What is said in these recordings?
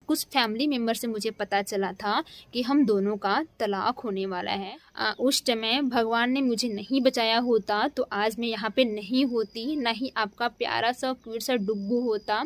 कुछ family member से मुझे पता चला था कि हम दोनों का तलाक होने वाला है। उस समय भगवान ने मुझे नहीं बचाया होता तो आज मैं यहाँ पे नहीं होती, ना ही आपका प्यारा सा क्यूट सा डुग्गू होता।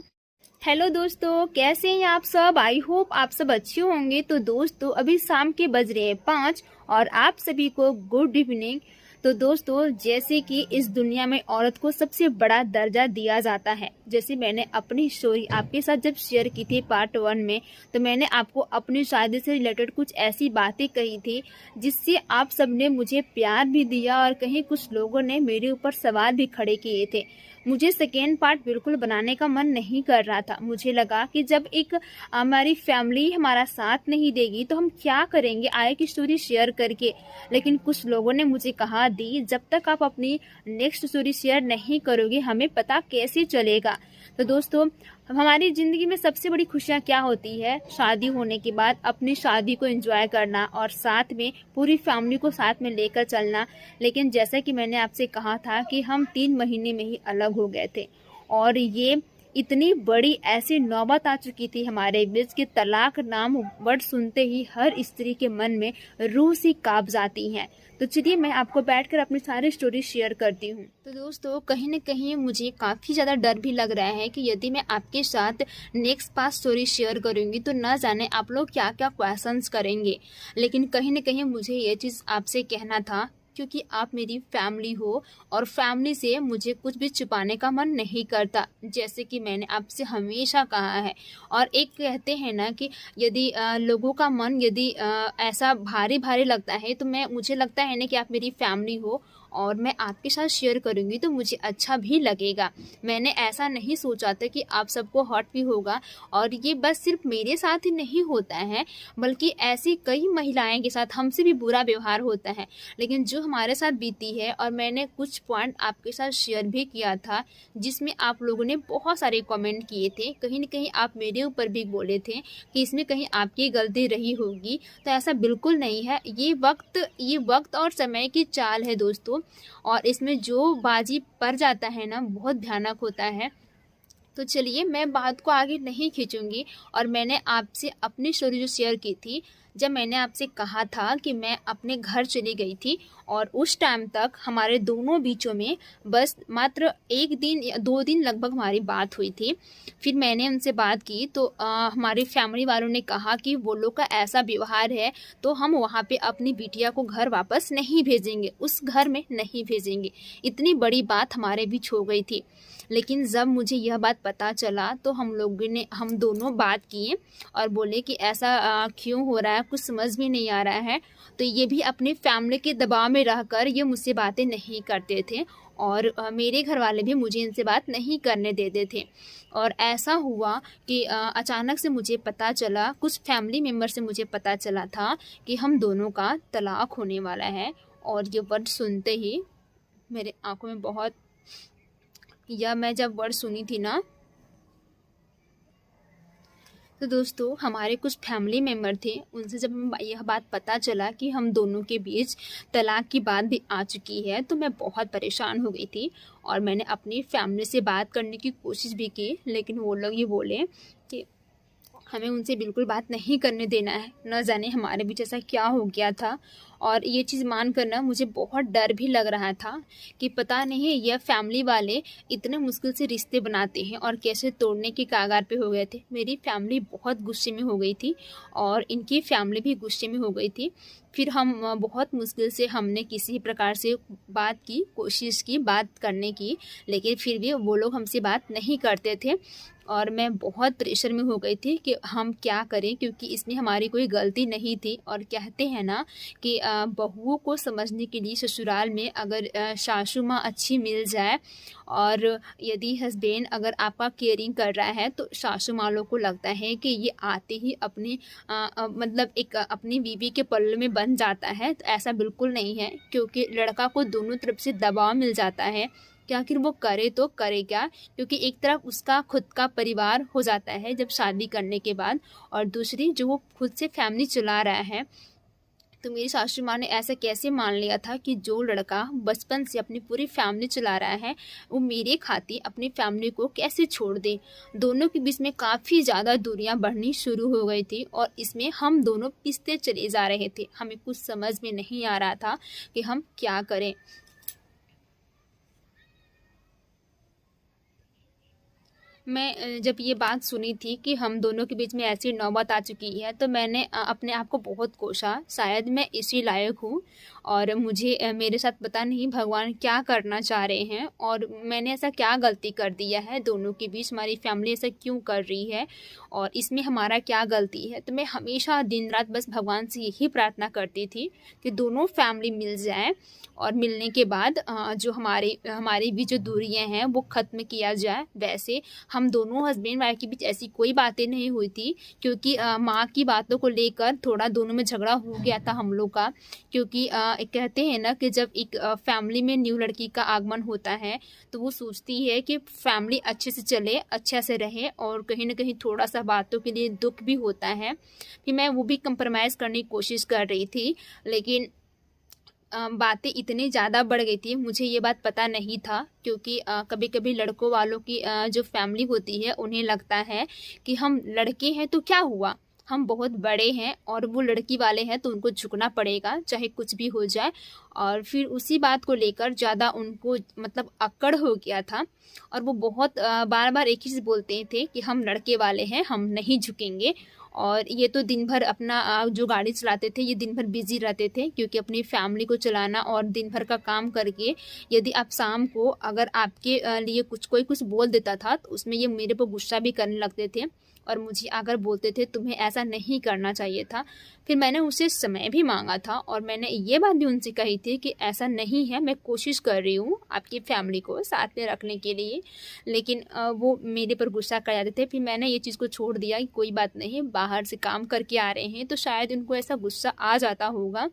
हेलो दोस्तों, कैसे हैं आप सब? आई होप आप सब अच्छे होंगे। तो दोस्तों अभी शाम के बज रहे हैं 5 और आप सभी को गुड इवनिंग। तो दोस्तों जैसे कि इस दुनिया में औरत को सबसे बड़ा दर्जा दिया जाता है, जैसे मैंने अपनी स्टोरी आपके साथ जब शेयर की थी पार्ट 1 में, तो मैंने आपको अपनी शादी से रिलेटेड कुछ ऐसी बातें कही थी जिससे आप सबने मुझे प्यार भी दिया और कहीं कुछ लोगों ने मेरे ऊपर सवाल भी खड़े किए थे। मुझे सेकेंड पार्ट बिल्कुल बनाने का मन नहीं कर रहा था। मुझे लगा कि जब एक हमारी फैमिली हमारा साथ नहीं देगी तो हम क्या करेंगे आगे की स्टोरी शेयर करके। लेकिन कुछ लोगों ने मुझे कहा दी जब तक आप अपनी नेक्स्ट स्टोरी शेयर नहीं करोगे हमें पता कैसे चलेगा। तो दोस्तों हमारी ज़िंदगी में सबसे बड़ी खुशियाँ क्या होती है? शादी होने के बाद अपनी शादी को एंजॉय करना और साथ में पूरी फैमिली को साथ में लेकर चलना। लेकिन जैसा कि मैंने आपसे कहा था कि हम 3 महीने में ही अलग हो गए थे और ये इतनी बड़ी ऐसी नौबत आ चुकी थी हमारे बीच कि तलाक नाम वर्ड सुनते ही हर स्त्री के मन में रूह सी कांप जाती हैं। तो चलिए मैं आपको बैठकर अपनी सारी स्टोरी शेयर करती हूँ। तो दोस्तों कहीं न कहीं मुझे काफ़ी ज़्यादा डर भी लग रहा है कि यदि मैं आपके साथ नेक्स्ट पास स्टोरी शेयर करूँगी तो न जाने आप लोग क्या क्या क्वेश्चंस करेंगे। लेकिन कहीं न कहीं मुझे ये चीज़ आपसे कहना था क्योंकि आप मेरी फैमिली हो और फैमिली से मुझे कुछ भी छुपाने का मन नहीं करता, जैसे कि मैंने आपसे हमेशा कहा है। और एक कहते हैं ना कि यदि लोगों का मन यदि ऐसा भारी भारी लगता है तो मुझे लगता है ना कि आप मेरी फैमिली हो और मैं आपके साथ शेयर करूँगी तो मुझे अच्छा भी लगेगा। मैंने ऐसा नहीं सोचा था कि आप सबको हर्ट भी होगा और ये बस सिर्फ मेरे साथ ही नहीं होता है बल्कि ऐसी कई महिलाएं के साथ हमसे भी बुरा व्यवहार होता है। लेकिन जो हमारे साथ बीती है और मैंने कुछ पॉइंट आपके साथ शेयर भी किया था जिसमें आप लोगों ने बहुत सारे कमेंट किए थे। कहीं न कहीं आप मेरे ऊपर भी बोले थे कि इसमें कहीं आपकी गलती रही होगी, तो ऐसा बिल्कुल नहीं है। ये वक्त और समय की चाल है दोस्तों, और इसमें जो बाजी पड़ जाता है ना बहुत भयानक होता है। तो चलिए मैं बात को आगे नहीं खींचूंगी और मैंने आपसे अपनी स्टोरी जो शेयर की थी, जब मैंने आपसे कहा था कि मैं अपने घर चली गई थी और उस टाइम तक हमारे दोनों बीचों में बस मात्र 1 दिन या 2 दिन लगभग हमारी बात हुई थी। फिर मैंने उनसे बात की तो हमारी फैमिली वालों ने कहा कि वो लोग का ऐसा व्यवहार है तो हम वहाँ पे अपनी बिटिया को घर वापस नहीं भेजेंगे, उस घर में नहीं भेजेंगे। इतनी बड़ी बात हमारे बीच हो गई थी। लेकिन जब मुझे यह बात पता चला तो हम दोनों बात किए और बोले कि ऐसा क्यों हो रहा है, कुछ समझ भी नहीं आ रहा है। तो ये भी अपनी फैमिली के दबाव में रहकर ये मुझसे बातें नहीं करते थे और मेरे घर वाले भी मुझे इनसे बात नहीं करने देते थे। और ऐसा हुआ कि अचानक से मुझे पता चला, कुछ फैमिली मेम्बर से मुझे पता चला था कि हम दोनों का तलाक होने वाला है। और ये वर्ड सुनते ही मेरे आंखों में बहुत, या मैं जब वर्ड सुनी थी ना, तो दोस्तों हमारे कुछ फैमिली मेम्बर थे, उनसे जब यह बात पता चला कि हम दोनों के बीच तलाक की बात भी आ चुकी है तो मैं बहुत परेशान हो गई थी। और मैंने अपनी फैमिली से बात करने की कोशिश भी की, लेकिन वो लोग ये बोले कि हमें उनसे बिल्कुल बात नहीं करने देना है। न जाने हमारे बीच ऐसा क्या हो गया था। और ये चीज़ मान कर ना मुझे बहुत डर भी लग रहा था कि पता नहीं यह फैमिली वाले इतने मुश्किल से रिश्ते बनाते हैं और कैसे तोड़ने के कागार पे हो गए थे। मेरी फैमिली बहुत गुस्से में हो गई थी और इनकी फैमिली भी गुस्से में हो गई थी। फिर हम बहुत मुश्किल से हमने किसी प्रकार से बात की, कोशिश की बात करने की, लेकिन फिर भी वो लोग हमसे बात नहीं करते थे। और मैं बहुत प्रेशर में हो गई थी कि हम क्या करें, क्योंकि इसमें हमारी कोई गलती नहीं थी। और कहते हैं ना कि बहुओं को समझने के लिए ससुराल में अगर सासू माँ अच्छी मिल जाए और यदि हस्बैंड अगर आपका केयरिंग कर रहा है तो सासू माँ लोग को लगता है कि ये आते ही अपनी मतलब एक अपनी बीवी के पल्ले में बन जाता है। तो ऐसा बिल्कुल नहीं है, क्योंकि लड़का को दोनों तरफ से दबाव मिल जाता है कि आखिर वो करे तो करे क्या, क्योंकि एक तरफ उसका खुद का परिवार हो जाता है जब शादी करने के बाद, और दूसरी जो वो खुद से फैमिली चला रहा है तो मेरी सासू माँ ने ऐसा कैसे मान लिया था कि जो लड़का बचपन से अपनी पूरी फैमिली चला रहा है वो मेरे खातिर अपनी फैमिली को कैसे छोड़ दे। दोनों के बीच में काफ़ी ज़्यादा दूरियां बढ़नी शुरू हो गई थी और इसमें हम दोनों पिसते चले जा रहे थे। हमें कुछ समझ में नहीं आ रहा था कि हम क्या करें। मैं जब ये बात सुनी थी कि हम दोनों के बीच में ऐसी नौबत आ चुकी है तो मैंने अपने आप को बहुत कोसा, शायद मैं इसी लायक हूँ और मुझे मेरे साथ पता नहीं भगवान क्या करना चाह रहे हैं और मैंने ऐसा क्या गलती कर दिया है दोनों के बीच, हमारी फैमिली ऐसा क्यों कर रही है और इसमें हमारा क्या गलती है। तो मैं हमेशा दिन रात बस भगवान से यही प्रार्थना करती थी कि दोनों फैमिली मिल जाए और मिलने के बाद जो हमारी भी जो दूरियां हैं वो ख़त्म किया जाए। वैसे हम दोनों हस्बैंड वाइफ के बीच ऐसी कोई बातें नहीं हुई थी क्योंकि माँ की बातों को लेकर थोड़ा दोनों में झगड़ा हो गया था हम लोग का। क्योंकि कहते हैं ना कि जब एक फैमिली में न्यू लड़की का आगमन होता है तो वो सोचती है कि फैमिली अच्छे से चले, अच्छे से रहे और कहीं ना कहीं थोड़ा सा बातों के लिए दुख भी होता है। फिर मैं वो भी कंप्रोमाइज़ करने की कोशिश कर रही थी, लेकिन बातें इतनी ज़्यादा बढ़ गई थी, मुझे ये बात पता नहीं था क्योंकि कभी कभी लड़कों वालों की जो फैमिली होती है उन्हें लगता है कि हम लड़के हैं तो क्या हुआ, हम बहुत बड़े हैं और वो लड़की वाले हैं तो उनको झुकना पड़ेगा चाहे कुछ भी हो जाए। और फिर उसी बात को लेकर ज़्यादा उनको मतलब अकड़ हो गया था और वो बहुत बार बार एक ही चीज़ बोलते थे कि हम लड़के वाले हैं, हम नहीं झुकेंगे। और ये तो दिन भर अपना जो गाड़ी चलाते थे ये दिन भर बिजी रहते थे क्योंकि अपनी फैमिली को चलाना और दिन भर का काम करके यदि आप शाम को अगर आपके लिए कोई कुछ बोल देता था तो उसमें ये मेरे पर गुस्सा भी करने लगते थे और मुझे आकर बोलते थे तुम्हें ऐसा नहीं करना चाहिए था। फिर मैंने उनसे समय भी मांगा था और मैंने ये बात भी उनसे कही थी कि ऐसा नहीं है, मैं कोशिश कर रही हूँ आपकी फैमिली को साथ में रखने के लिए, लेकिन वो मेरे पर गुस्सा कर जाते थे। फिर मैंने ये चीज़ को छोड़ दिया कि कोई बात नहीं, बाहर से काम करके आ रहे हैं तो शायद उनको ऐसा गुस्सा आ जाता होगा।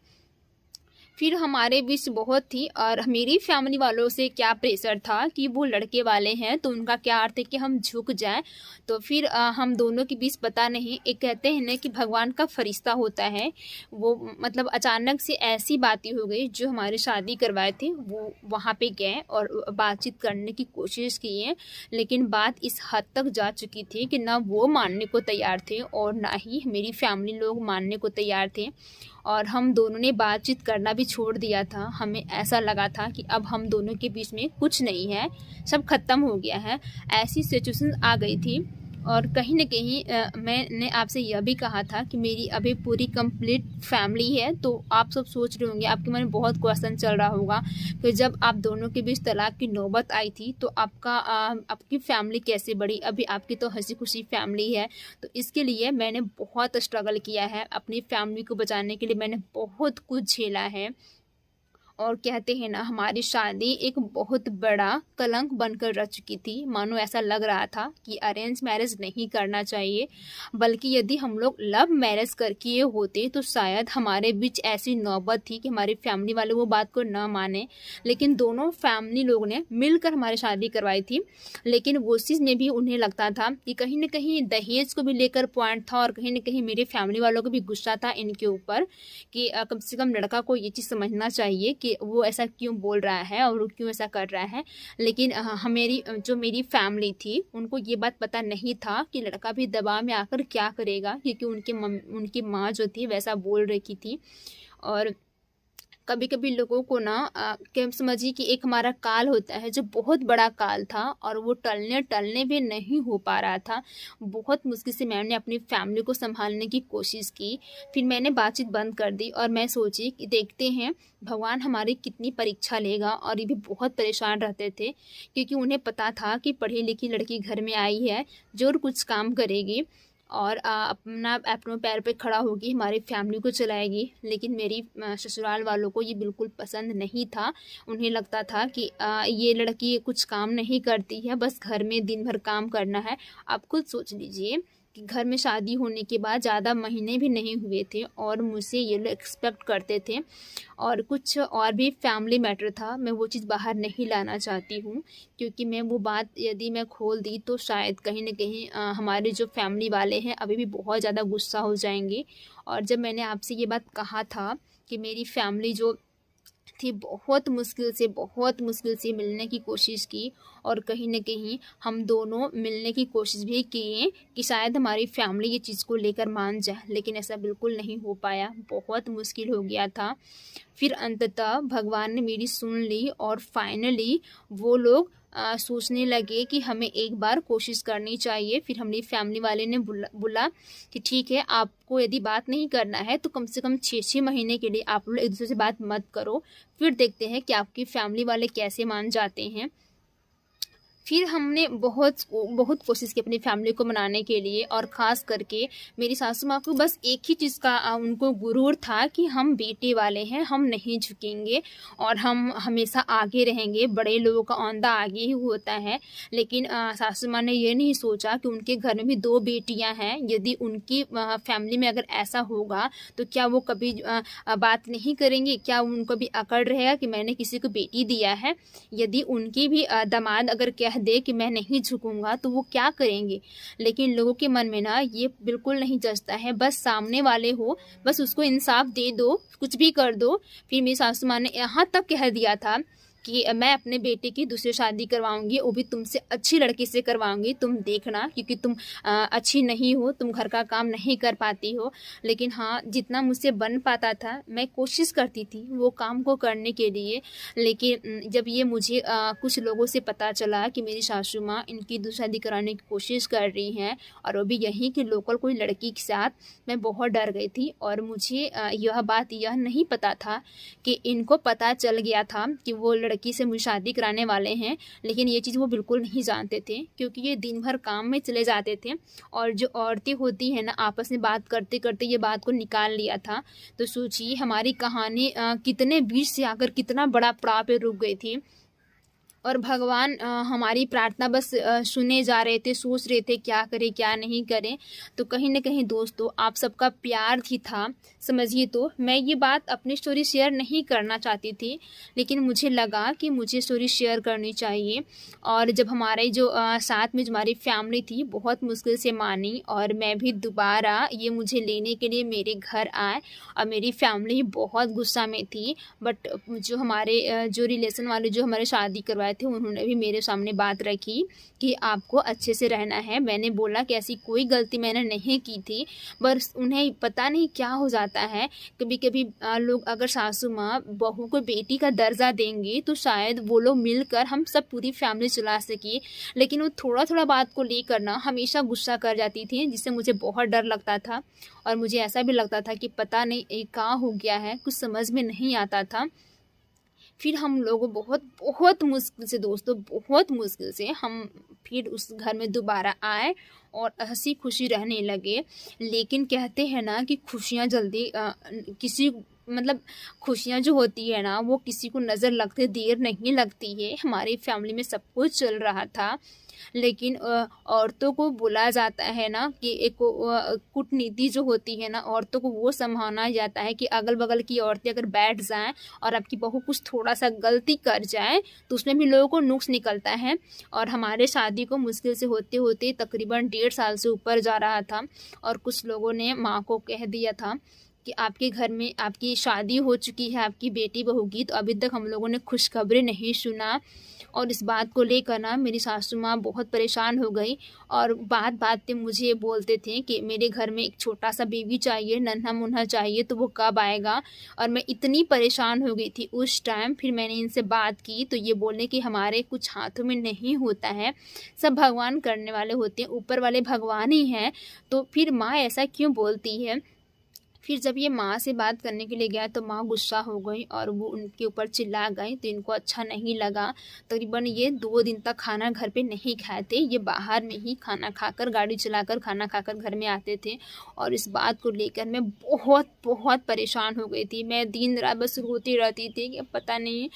फिर हमारे बीच बहुत थी और मेरी फैमिली वालों से क्या प्रेशर था कि वो लड़के वाले हैं तो उनका क्या अर्थ है कि हम झुक जाएं। तो फिर हम दोनों के बीच पता नहीं, एक कहते हैं ना कि भगवान का फरिश्ता होता है, वो मतलब अचानक से ऐसी बातें हो गई। जो हमारी शादी करवाए थे वो वहाँ पे गए और बातचीत करने की कोशिश की है, लेकिन बात इस हद तक जा चुकी थी कि ना वो मानने को तैयार थे और ना ही मेरी फैमिली लोग मानने को तैयार थे और हम दोनों ने बातचीत करना भी छोड़ दिया था। हमें ऐसा लगा था कि अब हम दोनों के बीच में कुछ नहीं है, सब खत्म हो गया है, ऐसी सिचुएशन आ गई थी। और कहीं ना कहीं मैंने आपसे यह भी कहा था कि मेरी अभी पूरी कंप्लीट फैमिली है। तो आप सब सोच रहे होंगे, आपके मन में बहुत क्वेश्चन चल रहा होगा कि जब आप दोनों के बीच तलाक की नौबत आई थी तो आपकी फैमिली कैसे बढ़ी, अभी आपकी तो हंसी खुशी फैमिली है। तो इसके लिए मैंने बहुत स्ट्रगल किया है, अपनी फैमिली को बचाने के लिए मैंने बहुत कुछ झेला है। और कहते हैं ना, हमारी शादी एक बहुत बड़ा कलंक बनकर रह चुकी थी। मानो ऐसा लग रहा था कि अरेंज मैरिज नहीं करना चाहिए, बल्कि यदि हम लोग लव मैरिज कर किए होते तो शायद हमारे बीच ऐसी नौबत थी कि हमारी फैमिली वाले वो बात को न माने। लेकिन दोनों फैमिली लोग ने मिलकर हमारी शादी करवाई थी, लेकिन वो चीज़ में भी उन्हें लगता था कि कहीं ना कहीं दहेज को भी लेकर पॉइंट था और कहीं ना कहीं मेरे फैमिली वालों को भी गुस्सा था इनके ऊपर कि कम से कम लड़का को ये चीज़ समझना चाहिए कि वो ऐसा क्यों बोल रहा है और वो क्यों ऐसा कर रहा है। लेकिन मेरी फैमिली थी उनको ये बात पता नहीं था कि लड़का भी दबाव में आकर क्या करेगा, क्योंकि उनकी माँ जो थी वैसा बोल रही थी। और कभी कभी लोगों को ना क्या समझिए कि एक हमारा काल होता है जो बहुत बड़ा काल था और वो टलने भी नहीं हो पा रहा था। बहुत मुश्किल से मैंने अपनी फैमिली को संभालने की कोशिश की, फिर मैंने बातचीत बंद कर दी और मैं सोची कि देखते हैं भगवान हमारी कितनी परीक्षा लेगा। और ये भी बहुत परेशान रहते थे क्योंकि उन्हें पता था कि पढ़ी लिखी लड़की घर में आई है जो कुछ काम करेगी और अपने पैर पे खड़ा होगी, हमारी फैमिली को चलाएगी। लेकिन मेरी ससुराल वालों को ये बिल्कुल पसंद नहीं था। उन्हें लगता था कि ये लड़की कुछ काम नहीं करती है, बस घर में दिन भर काम करना है। आप खुद सोच लीजिए कि घर में शादी होने के बाद ज़्यादा महीने भी नहीं हुए थे और मुझसे ये लोग एक्सपेक्ट करते थे, और कुछ और भी फैमिली मैटर था। मैं वो चीज़ बाहर नहीं लाना चाहती हूँ, क्योंकि मैं वो बात यदि मैं खोल दी तो शायद कहीं न कहीं हमारे जो फैमिली वाले हैं अभी भी बहुत ज़्यादा गुस्सा हो जाएंगे। और जब मैंने आपसे ये बात कहा था कि मेरी फैमिली जो थी बहुत मुश्किल से मिलने की कोशिश की, और कहीं न कहीं हम दोनों मिलने की कोशिश भी किए कि शायद हमारी फैमिली ये चीज़ को लेकर मान जाए, लेकिन ऐसा बिल्कुल नहीं हो पाया, बहुत मुश्किल हो गया था। फिर अंततः भगवान ने मेरी सुन ली और फाइनली वो लोग सोचने लगे कि हमें एक बार कोशिश करनी चाहिए। फिर हमारी फैमिली वाले ने बोला कि ठीक है, आपको यदि बात नहीं करना है तो कम से कम 6-6 महीने के लिए आप लोग एक दूसरे से बात मत करो, फिर देखते हैं कि आपकी फैमिली वाले कैसे मान जाते हैं। फिर हमने बहुत कोशिश की अपनी फैमिली को मनाने के लिए, और ख़ास करके मेरी सासू माँ को बस एक ही चीज़ का उनको गुरूर था कि हम बेटे वाले हैं, हम नहीं झुकेंगे और हम हमेशा आगे रहेंगे, बड़े लोगों का औंधा आगे ही होता है। लेकिन सासू माँ ने ये नहीं सोचा कि उनके घर में भी 2 बेटियां हैं, यदि उनकी फैमिली में अगर ऐसा होगा तो क्या वो कभी बात नहीं करेंगे? क्या उनको भी अकड़ रहेगा कि मैंने किसी को बेटी दिया है? यदि उनकी भी दामाद अगर कह दे कि मैं नहीं झुकूंगा तो वो क्या करेंगे? लेकिन लोगों के मन में ना ये बिल्कुल नहीं जचता है, बस सामने वाले हो, बस उसको इंसाफ दे दो, कुछ भी कर दो। फिर मेरी सासू माँ ने यहाँ तक कह दिया था कि मैं अपने बेटे की दूसरी शादी करवाऊंगी, वो भी तुमसे अच्छी लड़की से करवाऊंगी, तुम देखना, क्योंकि तुम अच्छी नहीं हो, तुम घर का काम नहीं कर पाती हो। लेकिन हाँ, जितना मुझसे बन पाता था मैं कोशिश करती थी वो काम को करने के लिए। लेकिन जब ये मुझे कुछ लोगों से पता चला कि मेरी सासू माँ इनकी दूसरी शादी कराने की कोशिश कर रही हैं, और वो भी यहीं की लोकल कोई लड़की के साथ, मैं बहुत डर गई थी। और मुझे यह बात यह नहीं पता था कि इनको पता चल गया था कि वो लड़की से मुझे शादी कराने वाले हैं, लेकिन ये चीज़ वो बिल्कुल नहीं जानते थे, क्योंकि ये दिन भर काम में चले जाते थे। और जो औरतें होती हैं ना, आपस में बात करते करते ये बात को निकाल लिया था। तो सोचिए हमारी कहानी कितने बीच से आकर कितना बड़ा पड़ाव पे रुक गई थी, और भगवान हमारी प्रार्थना बस सुने जा रहे थे, सोच रहे थे क्या करें क्या नहीं करें। तो कहीं न कहीं दोस्तों, आप सबका प्यार ही था, समझिए। तो मैं ये बात अपनी स्टोरी शेयर नहीं करना चाहती थी, लेकिन मुझे लगा कि मुझे स्टोरी शेयर करनी चाहिए। और जब हमारे जो साथ में जो हमारी फैमिली थी बहुत मुश्किल से मानी, और मैं भी दोबारा ये मुझे लेने के लिए मेरे घर आए, और मेरी फैमिली बहुत गुस्सा में थी। बट जो हमारे जो रिलेशन वाले जो हमारे शादी करवाए थे, उन्होंने भी मेरे सामने बात रखी कि आपको अच्छे से रहना है। मैंने बोला कि ऐसी कोई गलती मैंने नहीं की थी, बस उन्हें पता नहीं क्या हो जाता है, कभी कभी लोग अगर सासू माँ बहू को बेटी का दर्जा देंगे तो शायद वो लोग मिलकर हम सब पूरी फैमिली चला सके। लेकिन वो थोड़ा थोड़ा बात को लेकर ना हमेशा गुस्सा कर जाती थी, जिससे मुझे बहुत डर लगता था, और मुझे ऐसा भी लगता था कि पता नहीं ये क्या हो गया है, कुछ समझ में नहीं आता था। फिर हम लोग बहुत मुश्किल से दोस्तों, बहुत मुश्किल से हम फिर उस घर में दोबारा आए और हंसी खुशी रहने लगे। लेकिन कहते हैं ना कि खुशियाँ जल्दी किसी मतलब खुशियाँ जो होती है ना वो किसी को नज़र लगते देर नहीं लगती है। हमारी फैमिली में सब कुछ चल रहा था, लेकिन औरतों को बोला जाता है ना कि एक कूटनीति जो होती है ना, औरतों को वो संभालना जाता है कि अगल बगल की औरतें अगर बैठ जाएं और आपकी बहू कुछ थोड़ा सा गलती कर जाए तो उसमें भी लोगों को नुक्स निकलता है। और हमारे शादी को मुश्किल से होते होते तकरीबन 1.5 साल से ऊपर जा रहा था, और कुछ लोगों ने माँ को कह दिया था कि आपके घर में आपकी शादी हो चुकी है, आपकी बेटी बहू की, तो अभी तक हम लोगों ने खुशखबरी नहीं सुना। और इस बात को लेकर ना मेरी सासू माँ बहुत परेशान हो गई, और बात बात पे मुझे बोलते थे कि मेरे घर में एक छोटा सा बेबी चाहिए, नन्हा मुन्हा चाहिए, तो वो कब आएगा। और मैं इतनी परेशान हो गई थी उस टाइम। फिर मैंने इनसे बात की तो ये बोले कि हमारे कुछ हाथों में नहीं होता है, सब भगवान करने वाले होते हैं, ऊपर वाले भगवान ही हैं। तो फिर माँ ऐसा क्यों बोलती है? फिर जब ये माँ से बात करने के लिए गया तो माँ गुस्सा हो गई और वो उनके ऊपर चिल्ला गई, तो इनको अच्छा नहीं लगा। तकरीबन ये 2 दिन तक खाना घर पे नहीं खाए थे, ये बाहर में ही खाना खाकर, गाड़ी चलाकर खाना खाकर घर में आते थे। और इस बात को लेकर मैं बहुत बहुत परेशान हो गई थी। मैं दिन रात बस रोती रहती थी कि पता नहीं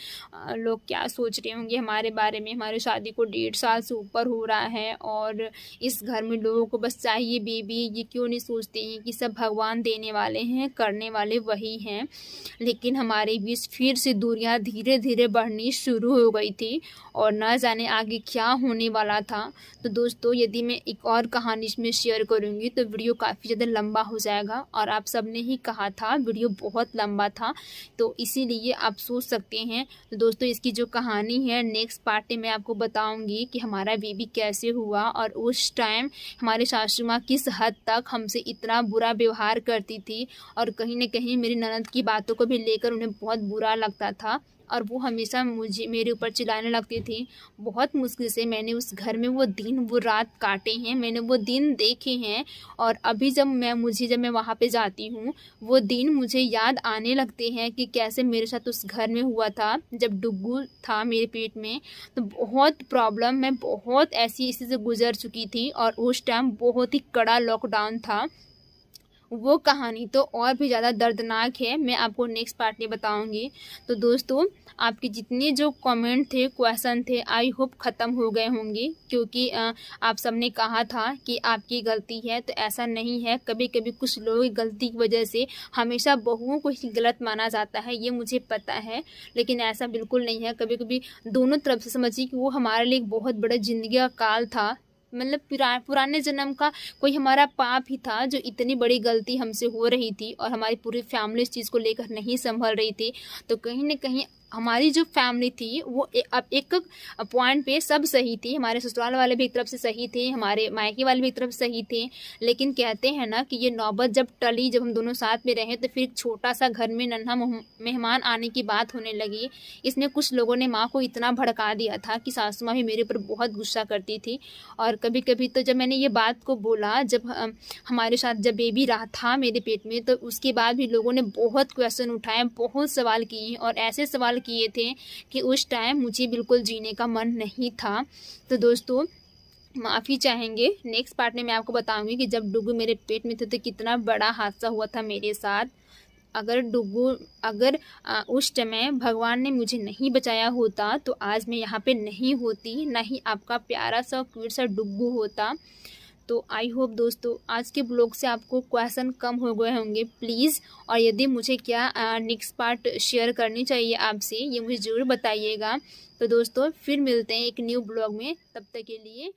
लोग क्या सोच रहे होंगे हमारे बारे में। हमारी शादी को 1.5 साल से ऊपर हो रहा है और इस घर में लोगों को बस चाहिए बेबी, ये क्यों नहीं सोचते हैं कि सब भगवान देने वाले हैं, करने वाले वही हैं। लेकिन हमारे बीच फिर से दूरियां धीरे धीरे बढ़नी शुरू हो गई थी और न जाने आगे क्या होने वाला था। तो दोस्तों, यदि मैं एक और कहानी इसमें शेयर करूंगी तो वीडियो काफ़ी ज़्यादा लंबा हो जाएगा और आप सबने ही कहा था वीडियो बहुत लंबा था, तो इसीलिए आप सोच सकते हैं। तो दोस्तों, इसकी जो कहानी है नेक्स्ट पार्ट में मैं आपको बताऊंगी कि हमारा बेबी कैसे हुआ और उस टाइम हमारे सासू माँ किस हद तक हमसे इतना बुरा व्यवहार करती थी और कहीं न कहीं मेरी ननद की बातों को भी लेकर उन्हें बहुत बुरा लगता था और वो हमेशा मेरे ऊपर चिल्लाने लगती थी। बहुत मुश्किल से मैंने उस घर में वो दिन वो रात काटे हैं, मैंने वो दिन देखे हैं और अभी जब मैं वहाँ पे जाती हूँ, वो दिन मुझे याद आने लगते हैं कि कैसे मेरे साथ उस घर में हुआ था जब डुग्गू था मेरे पेट में। तो बहुत प्रॉब्लम, मैं बहुत ऐसी स्थिति से गुजर चुकी थी और उस टाइम बहुत ही कड़ा लॉकडाउन था। वो कहानी तो और भी ज़्यादा दर्दनाक है, मैं आपको नेक्स्ट पार्ट में बताऊंगी। तो दोस्तों, आपके जितने जो कमेंट थे, क्वेश्चन थे, आई होप ख़त्म हो गए होंगे, क्योंकि आप सबने कहा था कि आपकी गलती है। तो ऐसा नहीं है, कभी कभी कुछ लोगों की गलती की वजह से हमेशा बहुओं को ही गलत माना जाता है, ये मुझे पता है, लेकिन ऐसा बिल्कुल नहीं है। कभी कभी दोनों तरफ से समझिए कि वो हमारे लिए एक बहुत बड़ा ज़िंदगी का काल था, मतलब पुराने जन्म का कोई हमारा पाप ही था जो इतनी बड़ी गलती हमसे हो रही थी और हमारी पूरी फैमिली इस चीज़ को लेकर नहीं संभल रही थी। तो कहीं न कहीं हमारी जो फैमिली थी वो अब एक पॉइंट पे सब सही थी, हमारे ससुराल वाले भी एक तरफ से सही थे, हमारे मायके वाले भी एक तरफ से सही थे। लेकिन कहते हैं ना कि ये नौबत जब टली, जब हम दोनों साथ में रहे, तो फिर छोटा सा घर में नन्हा मेहमान आने की बात होने लगी। इसमें कुछ लोगों ने माँ को इतना भड़का दिया था कि सासू माँ भी मेरे ऊपर बहुत गुस्सा करती थी। और कभी कभी तो जब मैंने ये बात को बोला, जब हमारे साथ जब बेबी रहा था मेरे पेट में, तो उसके बाद भी लोगों ने बहुत क्वेश्चन उठाए, बहुत सवाल किए और ऐसे सवाल किए थे कि उस टाइम मुझे बिल्कुल जीने का मन नहीं था। तो दोस्तों, माफ़ी चाहेंगे। नेक्स्ट पार्ट में मैं आपको बताऊंगी कि जब डुग्गू मेरे पेट में थे तो कितना बड़ा हादसा हुआ था मेरे साथ। अगर उस समय भगवान ने मुझे नहीं बचाया होता तो आज मैं यहाँ पे नहीं होती, ना ही आपका प्यारा सा क्यूट सा डुग्गू होता। तो आई होप दोस्तों आज के ब्लॉग से आपको क्वेश्चन कम हो गए होंगे प्लीज़। और यदि मुझे क्या नेक्स्ट पार्ट शेयर करनी चाहिए आपसे, ये मुझे ज़रूर बताइएगा। तो दोस्तों, फिर मिलते हैं एक न्यू ब्लॉग में, तब तक के लिए